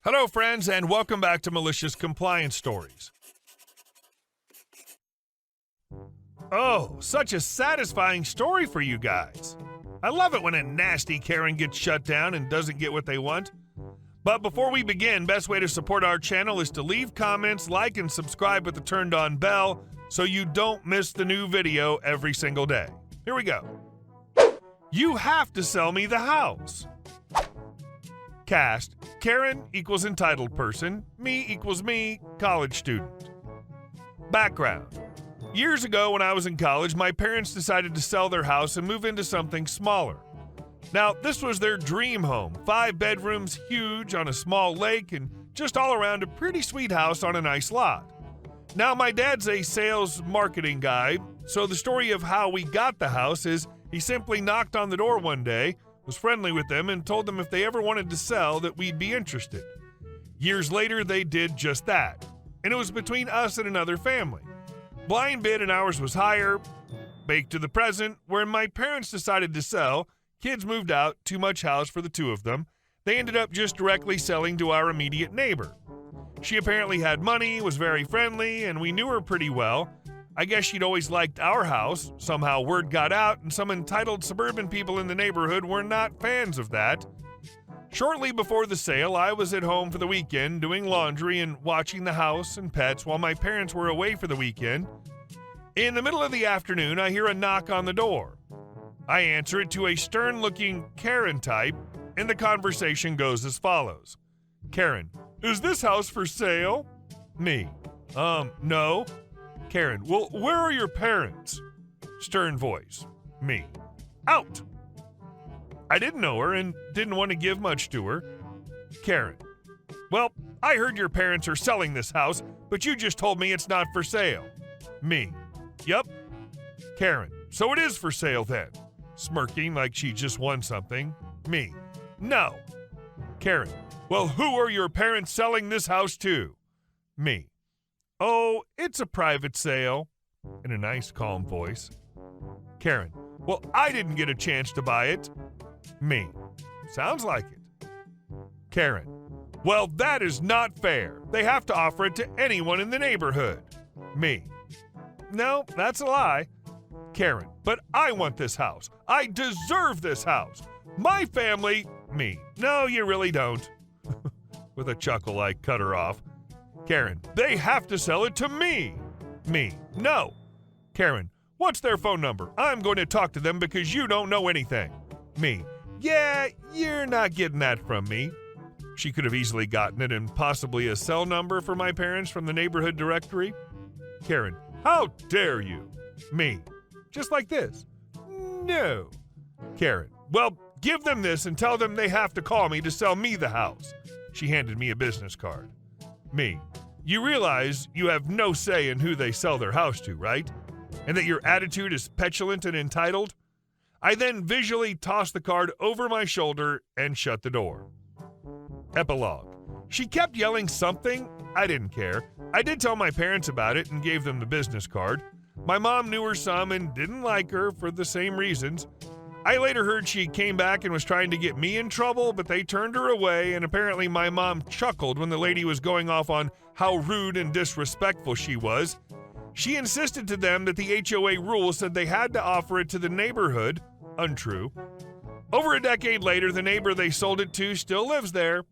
Hello, friends, and welcome back to Malicious Compliance Stories. Oh, such a satisfying story for you guys. I love it when a nasty Karen gets shut down and doesn't get what they want. But before we begin, best way to support our channel is to leave comments, like, and subscribe with the turned on bell so you don't miss the new video every single day. Here we go. You have to sell me the house. Cast: Karen equals entitled person, me equals me, college student. Background: years ago when I was in college, my parents decided to sell their house and move into something smaller. Now, this was their dream home, 5 bedrooms, huge, on a small lake, and just all around a pretty sweet house on a nice lot. Now, my dad's a sales marketing guy, so the story of how we got the house is he simply knocked on the door one day, was friendly with them, and told them if they ever wanted to sell that we'd be interested. Years later, they did just that, and it was between us and another family. Blind bid and ours was higher. Baked to the present, when my parents decided to sell, kids moved out, too much house for the two of them. They ended up just directly selling to our immediate neighbor. She apparently had money, was very friendly, and we knew her pretty well. I guess she'd always liked our house. Somehow word got out, and some entitled suburban people in the neighborhood were not fans of that. Shortly before the sale, I was at home for the weekend doing laundry and watching the house and pets while my parents were away for the weekend. In the middle of the afternoon, I hear a knock on the door. I answer it to a stern-looking Karen type, and the conversation goes as follows. Karen: is this house for sale? Me: no. Karen: well, where are your parents? Stern voice: me: out. I didn't know her and didn't want to give much to her. Karen: well, I heard your parents are selling this house, but you just told me it's not for sale. Me: yup. Karen: so it is for sale then. Smirking like she just won something. Me: no. Karen: well, who are your parents selling this house to? Me: oh, it's a private sale. In a nice, calm voice. Karen: well, I didn't get a chance to buy it. Me: sounds like it. Karen: well, that is not fair. They have to offer it to anyone in the neighborhood. Me: no, that's a lie. Karen: but I want this house. I deserve this house. My family... Me: no, you really don't. With a chuckle, I cut her off. Karen: they have to sell it to me. Me: no. Karen: what's their phone number? I'm going to talk to them because you don't know anything. Me: yeah, you're not getting that from me. She could have easily gotten it and possibly a cell number for my parents from the neighborhood directory. Karen: how dare you? Me: just like this. No. Karen: well, give them this and tell them they have to call me to sell me the house. She handed me a business card. Me: you realize you have no say in who they sell their house to, right? And that your attitude is petulant and entitled? I then visually tossed the card over my shoulder and shut the door. Epilogue: she kept yelling something. I didn't care. I did tell my parents about it and gave them the business card. My mom knew her some and didn't like her for the same reasons. I later heard she came back and was trying to get me in trouble, but they turned her away, and apparently my mom chuckled when the lady was going off on how rude and disrespectful she was. She insisted to them that the HOA rules said they had to offer it to the neighborhood. Untrue. Over a decade later, the neighbor they sold it to still lives there.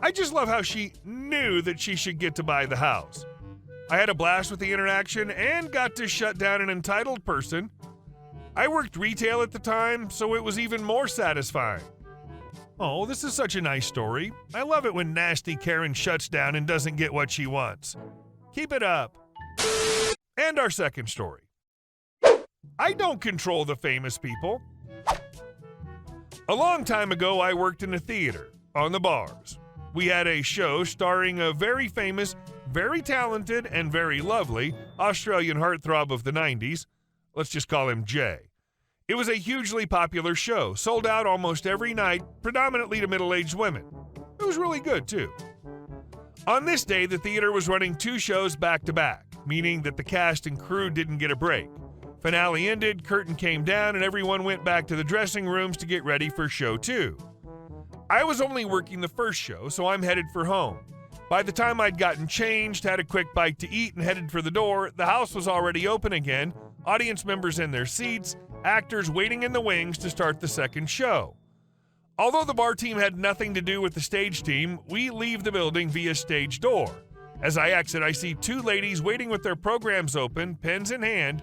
I just love how she knew that she should get to buy the house. I had a blast with the interaction and got to shut down an entitled person. I worked retail at the time, so it was even more satisfying. Oh, this is such a nice story. I love it when nasty Karen shuts down and doesn't get what she wants. Keep it up. And our second story. I don't control the famous people. A long time ago, I worked in a theater, on the bars. We had a show starring a very famous, very talented, and very lovely Australian heartthrob of the 90s. Let's just call him Jay. It was a hugely popular show, sold out almost every night, predominantly to middle-aged women. It was really good, too. On this day, the theater was running 2 shows back-to-back, meaning that the cast and crew didn't get a break. Finale ended, curtain came down, and everyone went back to the dressing rooms to get ready for show 2. I was only working the first show, so I'm headed for home. By the time I'd gotten changed, had a quick bite to eat, and headed for the door, the house was already open again, audience members in their seats, actors waiting in the wings to start the second show. Although the bar team had nothing to do with the stage team, we leave the building via stage door. As I exit, I see two ladies waiting with their programs open, pens in hand.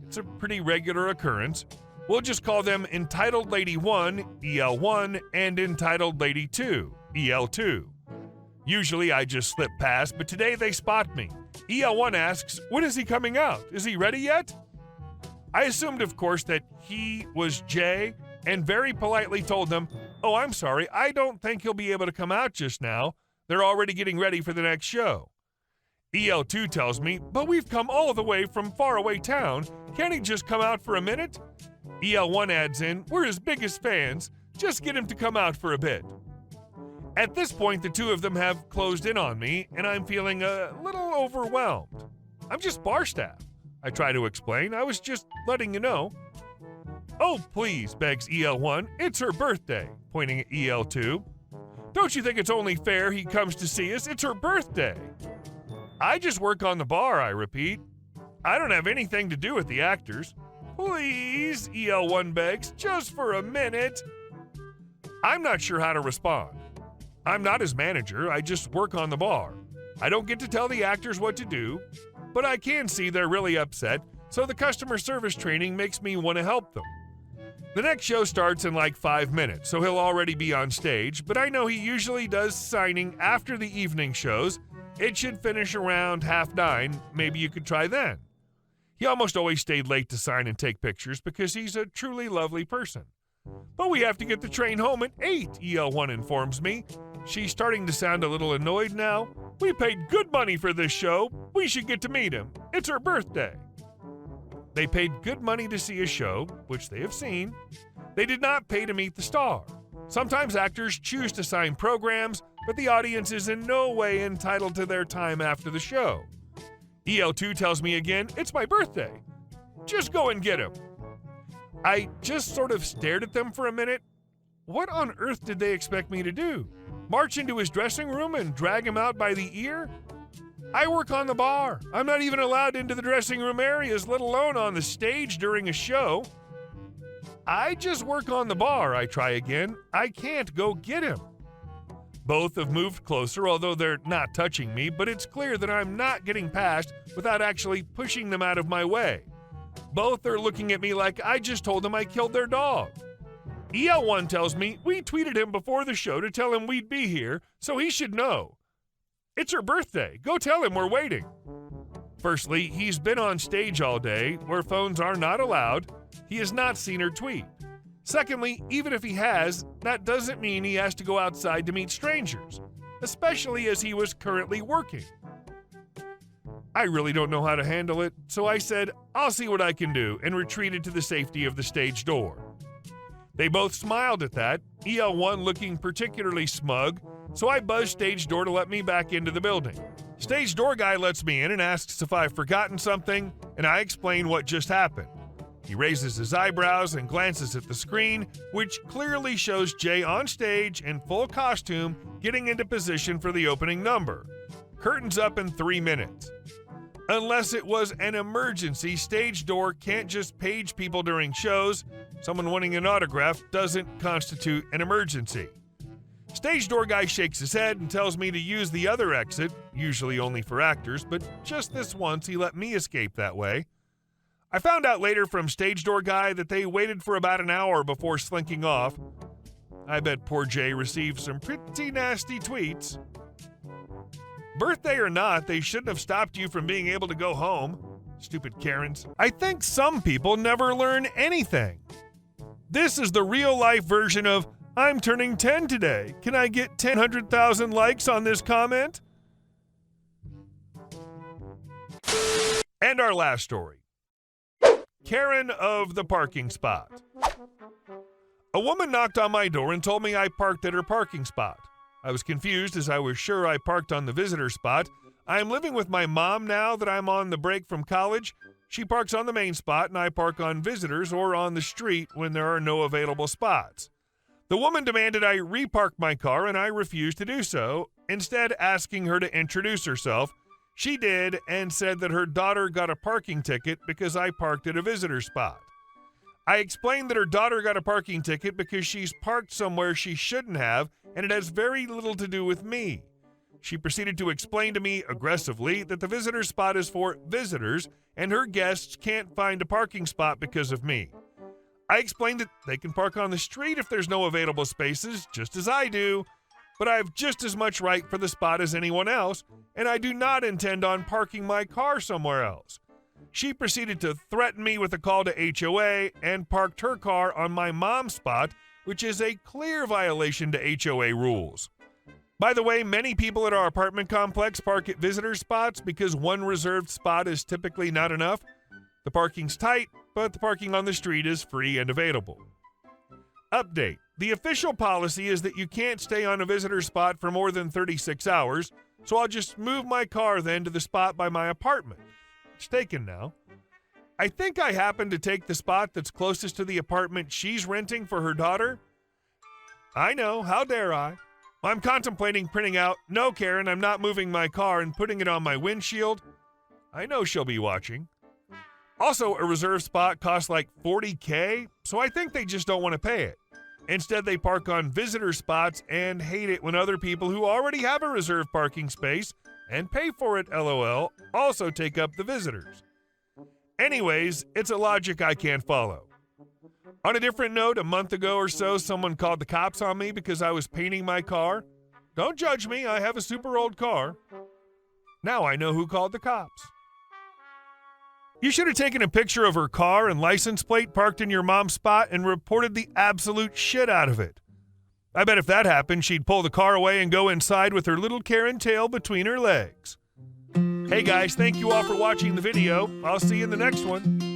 It's a pretty regular occurrence. We'll just call them Entitled Lady 1, EL1, and Entitled Lady 2, EL2. Usually I just slip past, but today they spot me. EL1 asks, "When is he coming out? Is he ready yet?" I assumed, of course, that he was Jay, and very politely told them, "Oh, I'm sorry, I don't think he'll be able to come out just now. They're already getting ready for the next show." EL2 tells me, "But we've come all the way from faraway town. Can't he just come out for a minute?" EL1 adds in, "We're his biggest fans. Just get him to come out for a bit." At this point, the two of them have closed in on me, and I'm feeling a little overwhelmed. "I'm just bar staff," I try to explain. "I was just letting you know." "Oh, please," begs EL1. "It's her birthday," pointing at EL2. "Don't you think it's only fair he comes to see us? It's her birthday." "I just work on the bar," I repeat. "I don't have anything to do with the actors." "Please," EL1 begs, "just for a minute." I'm not sure how to respond. I'm not his manager, I just work on the bar. I don't get to tell the actors what to do, but I can see they're really upset, so the customer service training makes me want to help them. The next show starts in like 5 minutes, so he'll already be on stage, but I know he usually does signing after the evening shows. It should finish around 9:30, maybe you could try then. He almost always stayed late to sign and take pictures because he's a truly lovely person. "But we have to get the train home at 8, EL1 informs me. She's starting to sound a little annoyed now. "We paid good money for this show. We should get to meet him. It's her birthday." They paid good money to see a show, which they have seen. They did not pay to meet the star. Sometimes actors choose to sign programs, but the audience is in no way entitled to their time after the show. EL2 tells me again, "It's my birthday. Just go and get him." I just sort of stared at them for a minute. What on earth did they expect me to do? March into his dressing room and drag him out by the ear? I work on the bar. I'm not even allowed into the dressing room areas, let alone on the stage during a show. "I just work on the bar," I try again. "I can't go get him." Both have moved closer, although they're not touching me, but it's clear that I'm not getting past without actually pushing them out of my way. Both are looking at me like I just told them I killed their dog. EL1 tells me, "We tweeted him before the show to tell him we'd be here, so he should know. It's her birthday. Go tell him we're waiting." Firstly, he's been on stage all day, where phones are not allowed. He has not seen her tweet. Secondly, even if he has, that doesn't mean he has to go outside to meet strangers, especially as he was currently working. I really don't know how to handle it, so I said, "I'll see what I can do," and retreated to the safety of the stage door. They both smiled at that, EL1 looking particularly smug, so I buzzed stage door to let me back into the building. Stage door guy lets me in and asks if I've forgotten something, and I explain what just happened. He raises his eyebrows and glances at the screen, which clearly shows Jay on stage in full costume getting into position for the opening number. Curtains up in 3 minutes. Unless it was an emergency, stage door can't just page people during shows. Someone wanting an autograph doesn't constitute an emergency. Stage door guy shakes his head and tells me to use the other exit, usually only for actors, but just this once he let me escape that way. I found out later from stage door guy that they waited for about an hour before slinking off. I bet poor Jay received some pretty nasty tweets. Birthday or not, they shouldn't have stopped you from being able to go home. Stupid Karens. I think some people never learn anything. This is the real-life version of, "I'm turning 10 today. Can I get 100,000 likes on this comment?" And our last story. Karen of the parking spot. A woman knocked on my door and told me I parked at her parking spot. I was confused as I was sure I parked on the visitor spot. I am living with my mom now that I'm on the break from college. She parks on the main spot and I park on visitors or on the street when there are no available spots. The woman demanded I repark my car, and I refused to do so. Instead, asking her to introduce herself, she did and said that her daughter got a parking ticket because I parked at a visitor spot. I explained that her daughter got a parking ticket because she's parked somewhere she shouldn't have, and it has very little to do with me. She proceeded to explain to me aggressively that the visitor spot is for visitors, and her guests can't find a parking spot because of me. I explained that they can park on the street if there's no available spaces, just as I do, but I have just as much right for the spot as anyone else, and I do not intend on parking my car somewhere else. She proceeded to threaten me with a call to HOA and parked her car on my mom's spot, which is a clear violation to HOA rules. By the way, many people at our apartment complex park at visitor spots because one reserved spot is typically not enough. The parking's tight, but the parking on the street is free and available. Update. The official policy is that you can't stay on a visitor spot for more than 36 hours, so I'll just move my car then to the spot by my apartment. It's taken now. I think I happen to take the spot that's closest to the apartment she's renting for her daughter. I know, how dare I? I'm contemplating printing out, "No, Karen, I'm not moving my car," and putting it on my windshield. I know she'll be watching. Also, a reserved spot costs like $40K, so I think they just don't want to pay it. Instead, they park on visitor spots and hate it when other people who already have a reserved parking space and pay for it, LOL, also take up the visitors. Anyways, it's a logic I can't follow. On a different note, a month ago or so, someone called the cops on me because I was painting my car. Don't judge me, I have a super old car. Now I know who called the cops. You should have taken a picture of her car and license plate parked in your mom's spot and reported the absolute shit out of it. I bet if that happened, she'd pull the car away and go inside with her little Karen tail between her legs. Hey guys, thank you all for watching the video. I'll see you in the next one.